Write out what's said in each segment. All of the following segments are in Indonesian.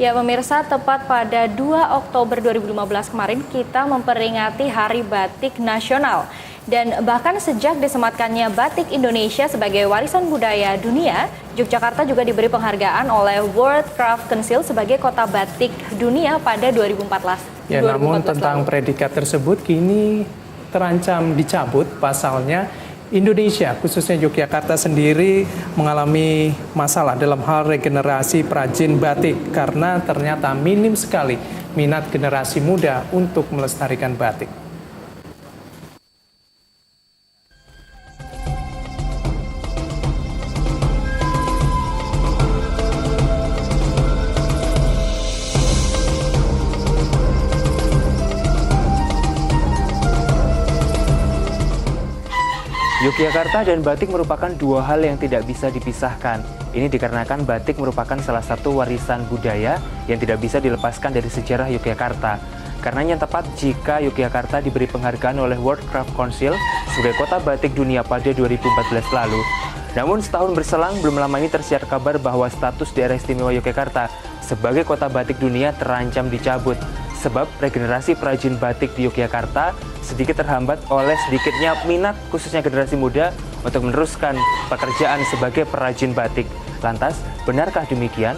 Ya pemirsa, tepat pada 2 Oktober 2015 kemarin kita memperingati Hari Batik Nasional. Dan bahkan sejak disematkannya Batik Indonesia sebagai warisan budaya dunia, Yogyakarta juga diberi penghargaan oleh World Craft Council sebagai kota batik dunia pada 2014. Ya, namun tentang predikat tersebut kini terancam dicabut pasalnya. Indonesia, khususnya Yogyakarta sendiri mengalami masalah dalam hal regenerasi perajin batik karena ternyata minim sekali minat generasi muda untuk melestarikan batik. Yogyakarta dan batik merupakan dua hal yang tidak bisa dipisahkan. Ini dikarenakan batik merupakan salah satu warisan budaya yang tidak bisa dilepaskan dari sejarah Yogyakarta. Karenanya tepat jika Yogyakarta diberi penghargaan oleh World Craft Council sebagai kota batik dunia pada 2014 lalu. Namun setahun berselang, belum lama ini tersiar kabar bahwa status daerah istimewa Yogyakarta sebagai kota batik dunia terancam dicabut. Sebab regenerasi perajin batik di Yogyakarta sedikit terhambat oleh sedikitnya minat khususnya generasi muda untuk meneruskan pekerjaan sebagai perajin batik. Lantas, benarkah demikian?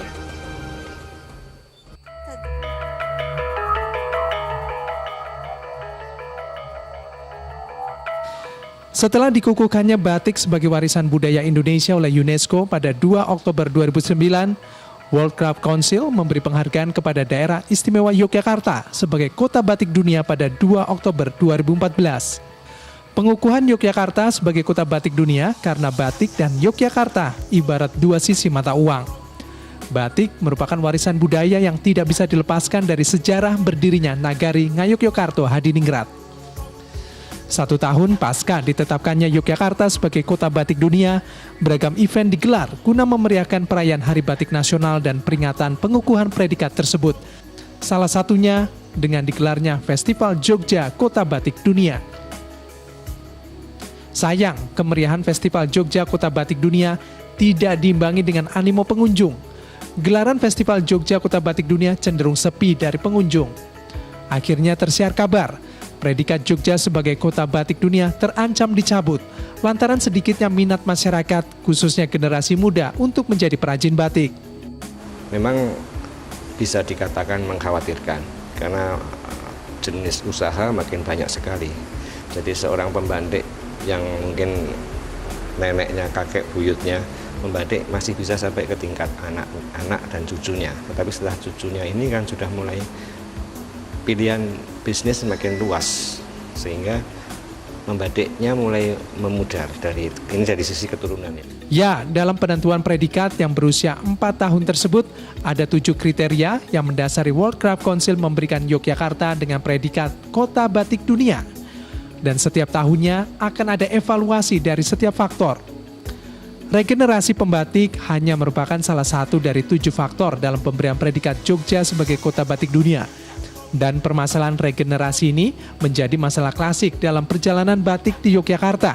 Setelah dikukuhkannya batik sebagai warisan budaya Indonesia oleh UNESCO pada 2 Oktober 2009, World Craft Council memberi penghargaan kepada daerah istimewa Yogyakarta sebagai kota batik dunia pada 2 Oktober 2014. Pengukuhan Yogyakarta sebagai kota batik dunia karena batik dan Yogyakarta ibarat dua sisi mata uang. Batik merupakan warisan budaya yang tidak bisa dilepaskan dari sejarah berdirinya Nagari Ngayogyakarta Hadiningrat. 1 tahun pasca ditetapkannya Yogyakarta sebagai kota batik dunia, beragam event digelar guna memeriahkan perayaan Hari Batik Nasional dan peringatan pengukuhan predikat tersebut. Salah satunya dengan digelarnya Festival Jogja Kota Batik Dunia. Sayang, kemeriahan Festival Jogja Kota Batik Dunia tidak diimbangi dengan animo pengunjung. Gelaran Festival Jogja Kota Batik Dunia cenderung sepi dari pengunjung. Akhirnya tersiar kabar, predikat Jogja sebagai kota batik dunia terancam dicabut lantaran sedikitnya minat masyarakat, khususnya generasi muda, untuk menjadi perajin batik. Memang bisa dikatakan mengkhawatirkan karena jenis usaha makin banyak sekali. Jadi seorang pembatik yang mungkin neneknya, kakek buyutnya membatik masih bisa sampai ke tingkat anak dan cucunya. Tetapi setelah cucunya ini kan sudah mulai pilihan bisnis semakin luas sehingga membatiknya mulai memudar dari sisi keturunannya. Ya, dalam penentuan predikat yang berusia 4 tahun tersebut ada 7 kriteria yang mendasari World Craft Council memberikan Yogyakarta dengan predikat kota batik dunia. Dan setiap tahunnya akan ada evaluasi dari setiap faktor. Regenerasi pembatik hanya merupakan salah satu dari 7 faktor dalam pemberian predikat Jogja sebagai kota batik dunia. Dan permasalahan regenerasi ini menjadi masalah klasik dalam perjalanan batik di Yogyakarta.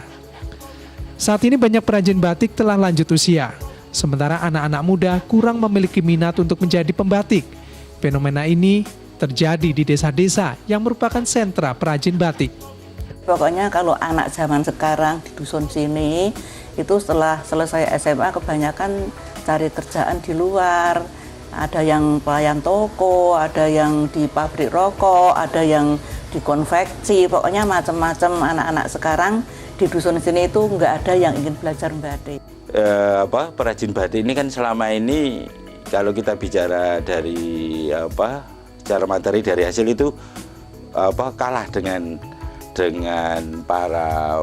Saat ini banyak perajin batik telah lanjut usia, sementara anak-anak muda kurang memiliki minat untuk menjadi pembatik. Fenomena ini terjadi di desa-desa yang merupakan sentra perajin batik. Pokoknya kalau anak zaman sekarang di dusun sini, itu setelah selesai SMA kebanyakan cari kerjaan di luar. Ada yang pelayan toko, ada yang di pabrik rokok, ada yang di konveksi, pokoknya macam-macam anak-anak sekarang di dusun sini itu nggak ada yang ingin belajar batik. Perajin batik ini kan selama ini kalau kita bicara dari secara materi dari hasil itu kalah dengan para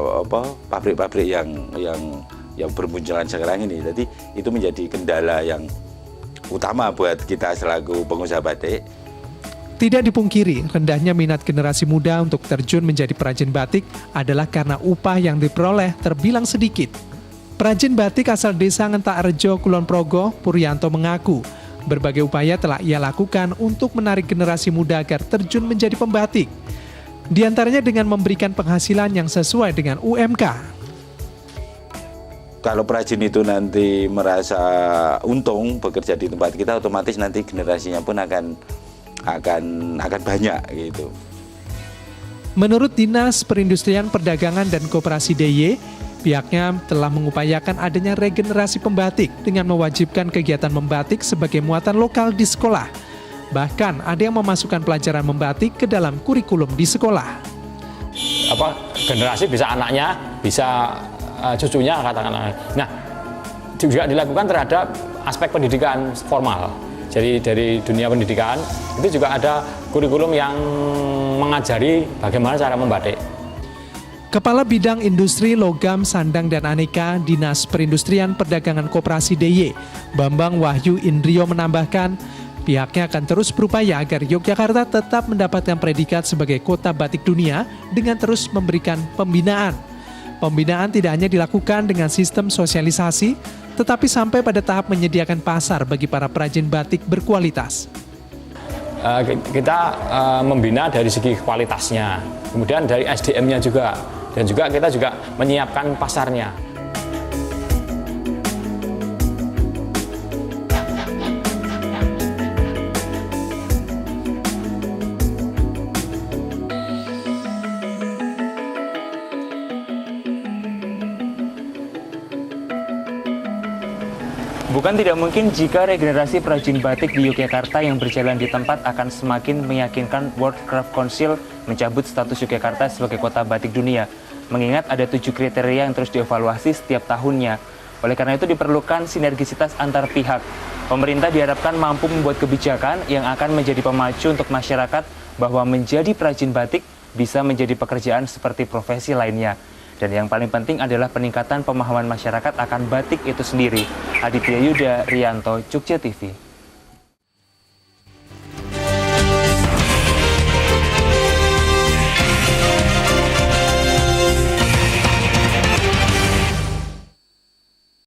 pabrik-pabrik yang bermunculan sekarang ini. Jadi itu menjadi kendala yang utama buat kita selaku pengusaha batik. Tidak dipungkiri, rendahnya minat generasi muda untuk terjun menjadi perajin batik adalah karena upah yang diperoleh terbilang sedikit. Perajin batik asal desa Ngentarejo, Kulon Progo, Puryanto mengaku, berbagai upaya telah ia lakukan untuk menarik generasi muda agar terjun menjadi pembatik. Di antaranya dengan memberikan penghasilan yang sesuai dengan UMK. kalau perajin itu nanti merasa untung bekerja di tempat kita, otomatis nanti generasinya pun akan banyak gitu. Menurut Dinas Perindustrian Perdagangan dan Koperasi DIY, pihaknya telah mengupayakan adanya regenerasi pembatik dengan mewajibkan kegiatan membatik sebagai muatan lokal di sekolah. Bahkan ada yang memasukkan pelajaran membatik ke dalam kurikulum di sekolah. Generasi bisa anaknya, bisa cucunya katakanlah. Nah, juga dilakukan terhadap aspek pendidikan formal. Jadi dari dunia pendidikan itu juga ada kurikulum yang mengajari bagaimana cara membatik. Kepala Bidang Industri Logam, Sandang dan Aneka Dinas Perindustrian Perdagangan Koperasi DIY, Bambang Wahyu Indrio menambahkan, pihaknya akan terus berupaya agar Yogyakarta tetap mendapatkan predikat sebagai kota batik dunia dengan terus memberikan pembinaan. Pembinaan tidak hanya dilakukan dengan sistem sosialisasi, tetapi sampai pada tahap menyediakan pasar bagi para perajin batik berkualitas. Kita membina dari segi kualitasnya, kemudian dari SDM-nya juga, dan juga kita juga menyiapkan pasarnya. Bukan tidak mungkin jika regenerasi perajin batik di Yogyakarta yang berjalan di tempat akan semakin meyakinkan World Craft Council mencabut status Yogyakarta sebagai kota batik dunia. Mengingat ada 7 kriteria yang terus dievaluasi setiap tahunnya. Oleh karena itu diperlukan sinergisitas antar pihak. Pemerintah diharapkan mampu membuat kebijakan yang akan menjadi pemacu untuk masyarakat bahwa menjadi perajin batik bisa menjadi pekerjaan seperti profesi lainnya. Dan yang paling penting adalah peningkatan pemahaman masyarakat akan batik itu sendiri. Aditya Yuda Rianto, Jogja TV.